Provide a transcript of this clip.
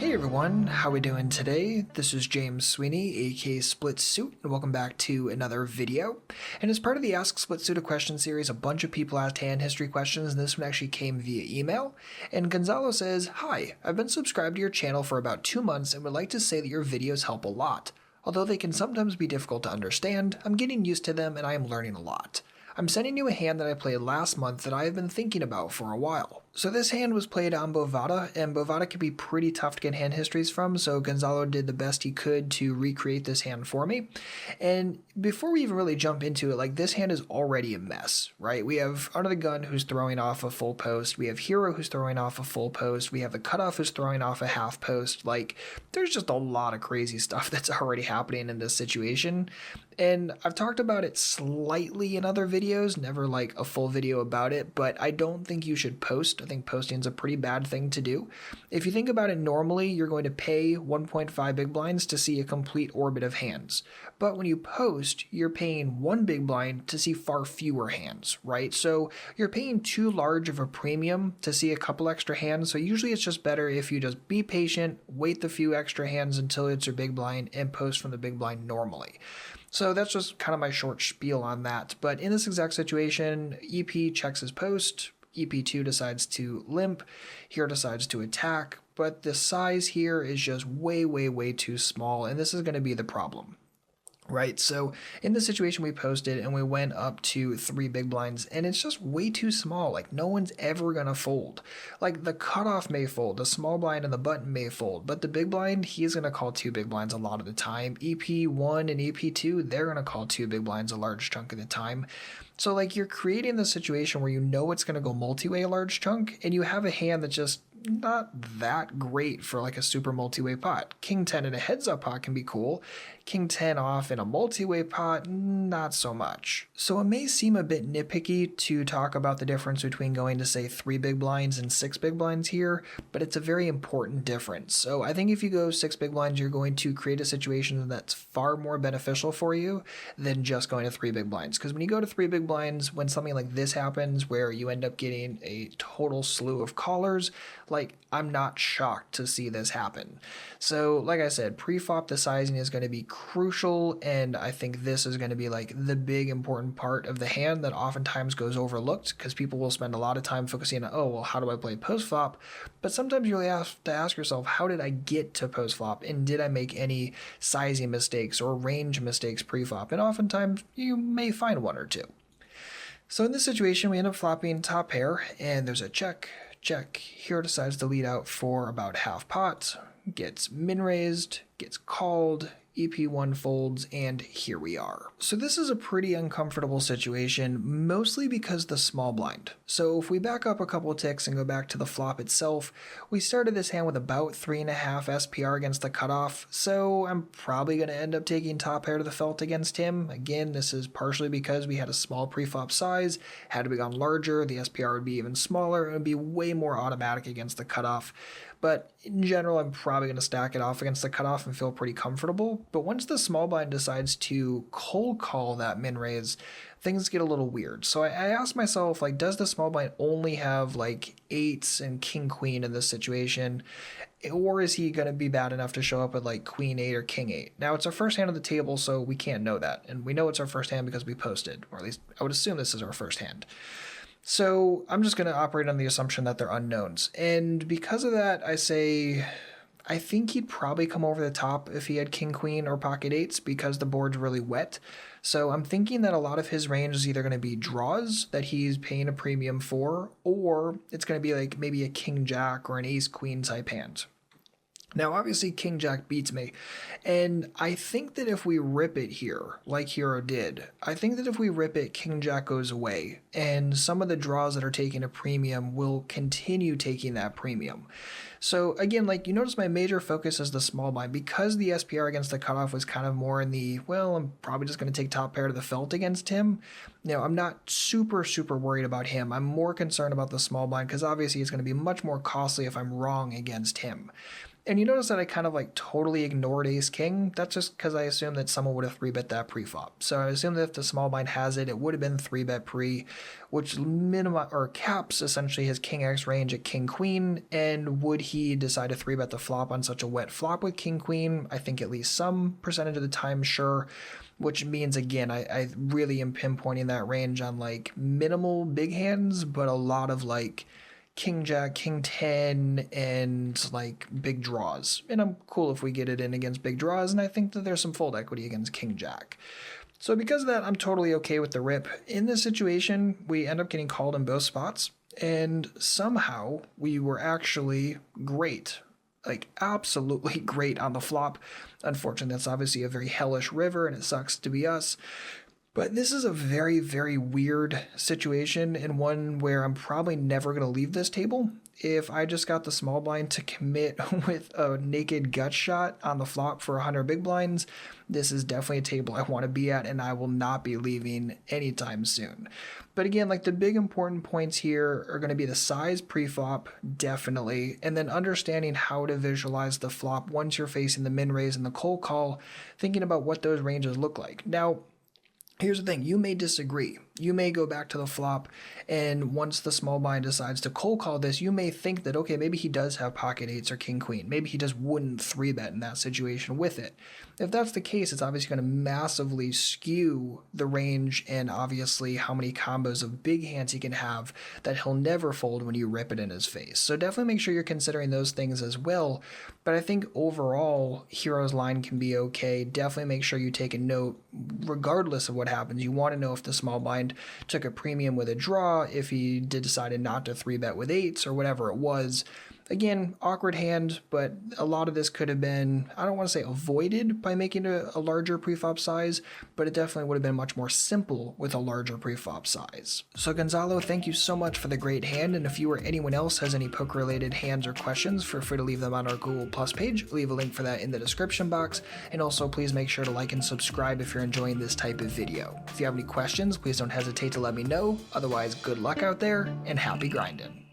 Hey everyone, how we doing today? This is James Sweeney, aka SplitSuit, and welcome back to another video. And as part of the Ask SplitSuit a Question series, a bunch of people asked hand history questions, and this one actually came via email. And Gonzalo says, "Hi, I've been subscribed to your channel for about 2 months and would like to say that your videos help a lot. Although they can sometimes be difficult to understand, I'm getting used to them and I am learning a lot. I'm sending you a hand that I played last month that I have been thinking about for a while. So this hand was played on Bovada, and Bovada can be pretty tough to get hand histories from, so Gonzalo did the best he could to recreate this hand for me. And before we even really jump into it, like, this hand is already a mess, right? We have Under the Gun who's throwing off a full post, we have Hero who's throwing off a full post, we have the Cutoff who's throwing off a half post. Like, there's just a lot of crazy stuff that's already happening in this situation. And I've talked about it slightly in other videos, never like a full video about it, but I don't think you should post. I think posting's a pretty bad thing to do. If you think about it normally, you're going to pay 1.5 big blinds to see a complete orbit of hands. But when you post, you're paying 1 big blind to see far fewer hands, right? So you're paying too large of a premium to see a couple extra hands, so usually it's just better if you just be patient, wait the few extra hands until it's your big blind, and post from the big blind normally. So that's just kind of my short spiel on that. But in this exact situation, EP checks his post, EP2 decides to limp, Hero decides to attack, but the size here is just way too small, and this is going to be the problem. Right, so in this situation we posted and we went up to 3 big blinds and it's just way too small. Like, no one's ever gonna fold. Like, the cutoff may fold, the small blind and the button may fold, but the big blind, he's gonna call 2 big blinds a lot of the time. EP1 and EP2, they're gonna call 2 big blinds a large chunk of the time. So, like, you're creating the situation where you know it's gonna go multi-way a large chunk, and you have a hand that's just not that great for like a super multi-way pot. King 10 in a heads up pot can be cool. King 10 off in a multi-way pot, not so much. So it may seem a bit nitpicky to talk about the difference between going to say 3 big blinds and 6 big blinds here, but it's a very important difference. So I think if you go 6 big blinds, you're going to create a situation that's far more beneficial for you than just going to 3 big blinds. Because when you go to 3 big blinds, when something like this happens where you end up getting a total slew of callers, like, I'm not shocked to see this happen. So like I said, pre-flop the sizing is going to be crucial, and I think this is going to be like the big important part of the hand that oftentimes goes overlooked because people will spend a lot of time focusing on, oh, well, how do I play post-flop? But sometimes you really have to ask yourself, how did I get to post-flop, and did I make any sizing mistakes or range mistakes pre-flop? And oftentimes you may find one or two. So in this situation, we end up flopping top pair, and there's a check. Hero decides to lead out for about half pot, gets min raised, gets called, EP1 folds, and here we are. So this is a pretty uncomfortable situation, mostly because the small blind. So if we back up a couple of ticks and go back to the flop itself, we started this hand with about 3.5 SPR against the cutoff, so I'm probably going to end up taking top pair to the felt against him. Again, this is partially because we had a small pre-flop size. Had we gone larger, the SPR would be even smaller, and it would be way more automatic against the cutoff. But in general, I'm probably going to stack it off against the cutoff and feel pretty comfortable. But once the small blind decides to cold call that min raise, things get a little weird. So I asked myself, like, does the small blind only have like 8s and king queen in this situation? Or is he going to be bad enough to show up with like queen 8 or king 8? Now, it's our first hand on the table, so we can't know that. And we know it's our first hand because we posted, or at least I would assume this is our first hand. So I'm just going to operate on the assumption that they're unknowns. And because of that, I say, I think he'd probably come over the top if he had king, queen, or pocket 8s because the board's really wet. So I'm thinking that a lot of his range is either going to be draws that he's paying a premium for, or it's going to be like maybe a king jack or an ace queen type hand. Now, obviously, king jack beats me, and I think that if we rip it here, like Hero did, I think that if we rip it, king jack goes away, and some of the draws that are taking a premium will continue taking that premium. So again, like, you notice my major focus is the small blind, because the SPR against the cutoff was kind of more in the, well, I'm probably just going to take top pair to the felt against him. You know, I'm not super worried about him. I'm more concerned about the small blind, because obviously it's going to be much more costly if I'm wrong against him. And you notice that I kind of like totally ignored ace king. That's just because I assumed that someone would have 3-bet that pre-flop. So I assumed that if the small blind has it, it would have been 3-bet pre, which caps essentially his king x range at king queen. And would he decide to 3-bet the flop on such a wet flop with king queen? I think at least some percentage of the time, sure. Which means, again, I really am pinpointing that range on like minimal big hands, but a lot of like king jack, king 10, and like big draws. And I'm cool if we get it in against big draws, and I think that there's some fold equity against king jack. So because of that, I'm totally okay with the rip. In this situation, we end up getting called in both spots, and somehow we were actually great. Like absolutely great on the flop. Unfortunately, that's obviously a very hellish river, and it sucks to be us. But this is a very, very weird situation, and one where I'm probably never going to leave this table. If I just got the small blind to commit with a naked gut shot on the flop for 100 big blinds, this is definitely a table I want to be at, and I will not be leaving anytime soon. But again, like the big important points here are going to be the size pre-flop, definitely, and then understanding how to visualize the flop once you're facing the min raise and the cold call, thinking about what those ranges look like. Now, here's the thing, you may disagree. You may go back to the flop, and once the small blind decides to cold call this, you may think that, okay, maybe he does have pocket eights or king queen. Maybe he just wouldn't 3-bet in that situation with it. If that's the case, it's obviously going to massively skew the range and obviously how many combos of big hands he can have that he'll never fold when you rip it in his face. So definitely make sure you're considering those things as well. But I think overall, Hero's line can be okay. Definitely make sure you take a note, regardless of what happens. You want to know if the small blind took a premium with a draw, if he decided not to 3-bet with eights or whatever it was. Again, awkward hand, but a lot of this could have been, I don't want to say avoided by making a larger preflop size, but it definitely would have been much more simple with a larger preflop size. So Gonzalo, thank you so much for the great hand, and if you or anyone else has any poker-related hands or questions, feel free to leave them on our Google Plus page. Leave a link for that in the description box, and also please make sure to like and subscribe if you're enjoying this type of video. If you have any questions, please don't hesitate to let me know. Otherwise, good luck out there, and happy grinding.